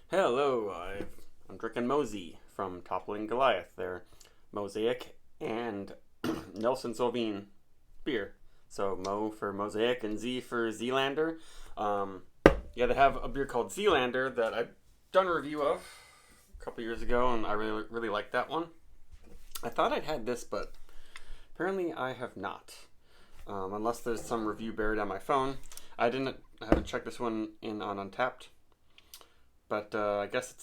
Hello, I'm drinking MoZee from Toppling Goliath. They're Mosaic and Nelson Sauvin beer. So Mo for Mosaic and Z for Zealander. Um, yeah, they have a beer called Zealander that I've done a review of a couple years ago, and I really liked that one. I thought I'd had this, but apparently I have not. Unless there's some review buried on my phone. I haven't checked this one in on Untapped. But I guess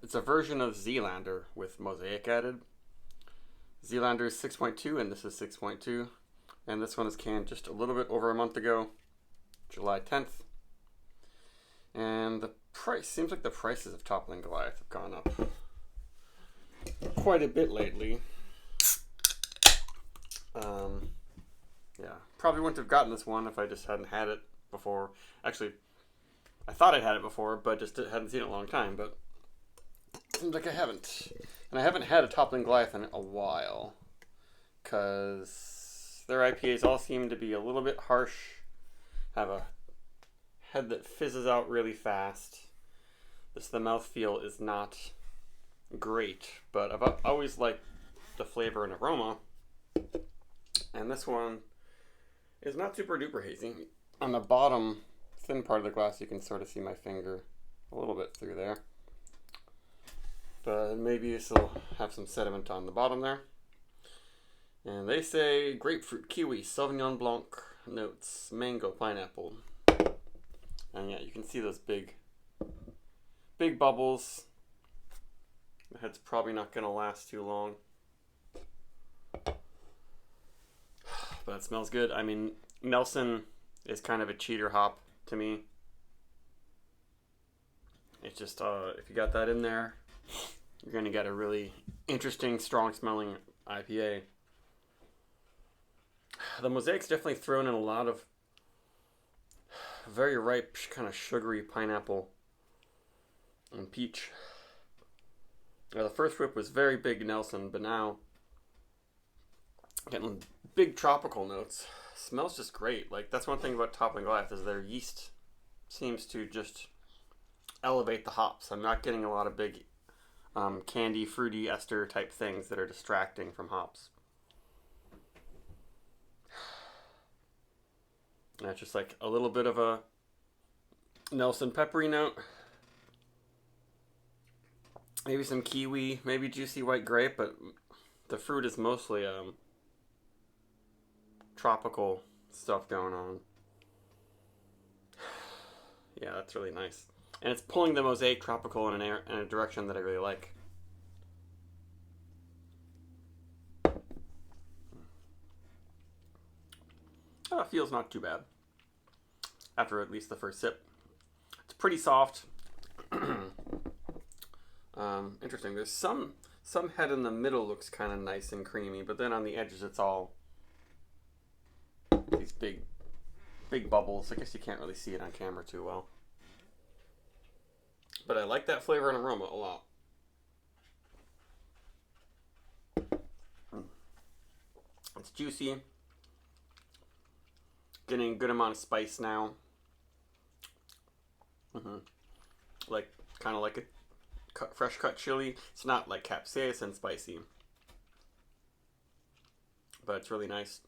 it's a version of Zealander with Mosaic added. Zealander is 6.2 and this is 6.2. And this one is canned just a little bit over a month ago, July 10th. And the price seems like the prices of Toppling Goliath have gone up quite a bit lately. Yeah, probably wouldn't have gotten this one if I just hadn't had it before. Actually, I thought I'd had it before, but just hadn't seen it in a long time. But it seems like I haven't. And I haven't had a Toppling Goliath in a while. Because their IPAs all seem to be a little bit harsh. Have a head that fizzes out really fast. The mouthfeel is not great. But I've always liked the flavor and aroma. And this one is not super duper hazy. On the bottom thin part of the glass, you can sort of see my finger a little bit through there. But maybe this will have some sediment on the bottom there. And they say grapefruit, kiwi, Sauvignon Blanc notes, mango, pineapple. And yeah, you can see those big bubbles. The head's probably not going to last too long. But it smells good. I mean, Nelson is kind of a cheater hop to me. It's just, if you got that in there, you're going to get a really interesting, strong smelling IPA. The Mosaic's definitely thrown in a lot of very ripe, kind of sugary pineapple and peach. The first whip was very big Nelson, but now getting big tropical notes. Smells just great. Like, that's one thing about Toppling Goliath is their yeast seems to just elevate the hops. I'm not getting a lot of big candy, fruity ester type things that are distracting from hops. And it's just like a little bit of a Nelson peppery note. Maybe some kiwi, maybe juicy white grape, but the fruit is mostly tropical stuff going on. Yeah, that's really nice. And it's pulling the Mosaic tropical in a direction that I really like. Oh, it feels not too bad. After at least the first sip. It's pretty soft. Interesting. There's some head in the middle looks kind of nice and creamy, but then on the edges it's all these big bubbles. I guess you can't really see it on camera too well. But I like that flavor and aroma a lot. It's juicy. Getting a good amount of spice now. Like, kind of like a fresh cut chili. It's not like capsaicin spicy. But it's really nice.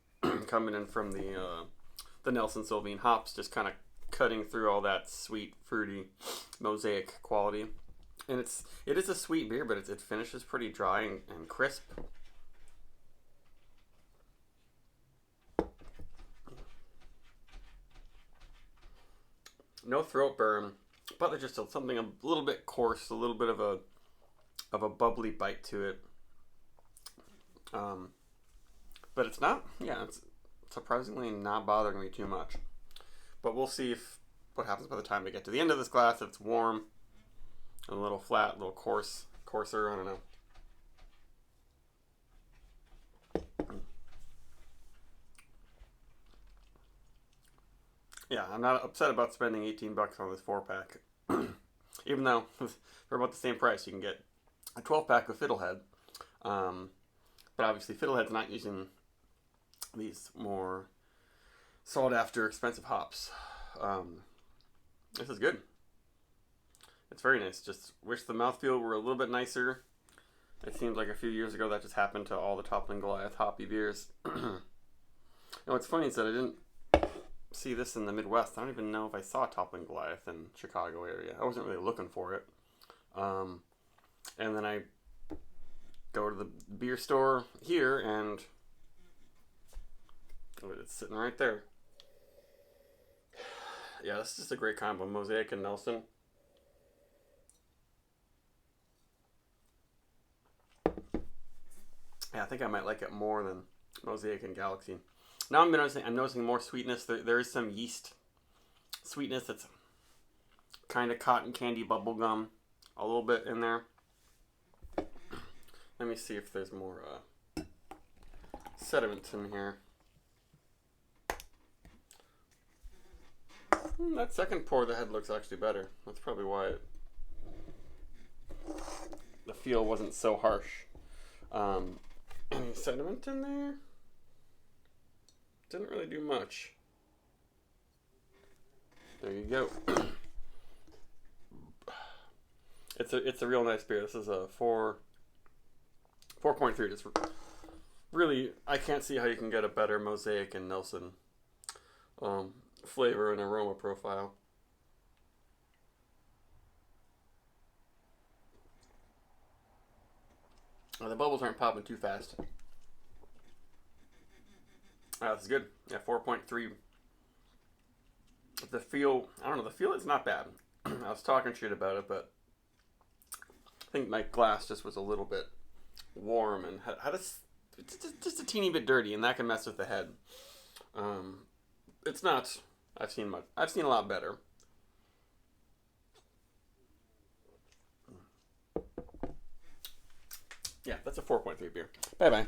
Coming in from the Nelson Sauvin hops, just kind of cutting through all that sweet, fruity Mosaic quality. And it is a sweet beer, but it finishes pretty dry and crisp. No throat burn, but there's just something a little bit coarse, a little bit of a bubbly bite to it. But it's not, yeah, it's surprisingly not bothering me too much. But we'll see what happens by the time we get to the end of this glass. If it's warm, a little flat, a little coarser, I don't know. Yeah, I'm not upset about spending $18 on this 4-pack. Even though for about the same price you can get a 12-pack of Fiddlehead. But obviously Fiddlehead's not using these more sought after expensive hops. This is good. It's very nice. Just wish the mouthfeel were a little bit nicer. It seems like a few years ago that just happened to all the Toppling Goliath hoppy beers. And what's funny is that I didn't see this in the Midwest. I don't even know if I saw Toppling Goliath in Chicago area. I wasn't really looking for it. And then I go to the beer store here and it's sitting right there. Yeah, this is just a great combo. Mosaic and Nelson. Yeah, I think I might like it more than Mosaic and Galaxy. Now I'm noticing more sweetness. There is some yeast sweetness that's kind of cotton candy bubble gum, a little bit in there. Let me see if there's more sediment in here. That second pour, the head looks actually better. That's probably why the feel wasn't so harsh. Any sediment in there? Didn't really do much. There you go. It's a real nice beer. This is a 4.3. Just really, I can't see how you can get a better Mosaic and Nelson flavor and aroma profile. The bubbles aren't popping too fast. This is good. Yeah, 4.3. The feel, I don't know, the feel is not bad. I was talking shit about it, but I think my glass just was a little bit warm and had just a teeny bit dirty, and that can mess with the head. It's not, I've seen a lot better. Yeah, that's a 4.3 beer. Bye-bye.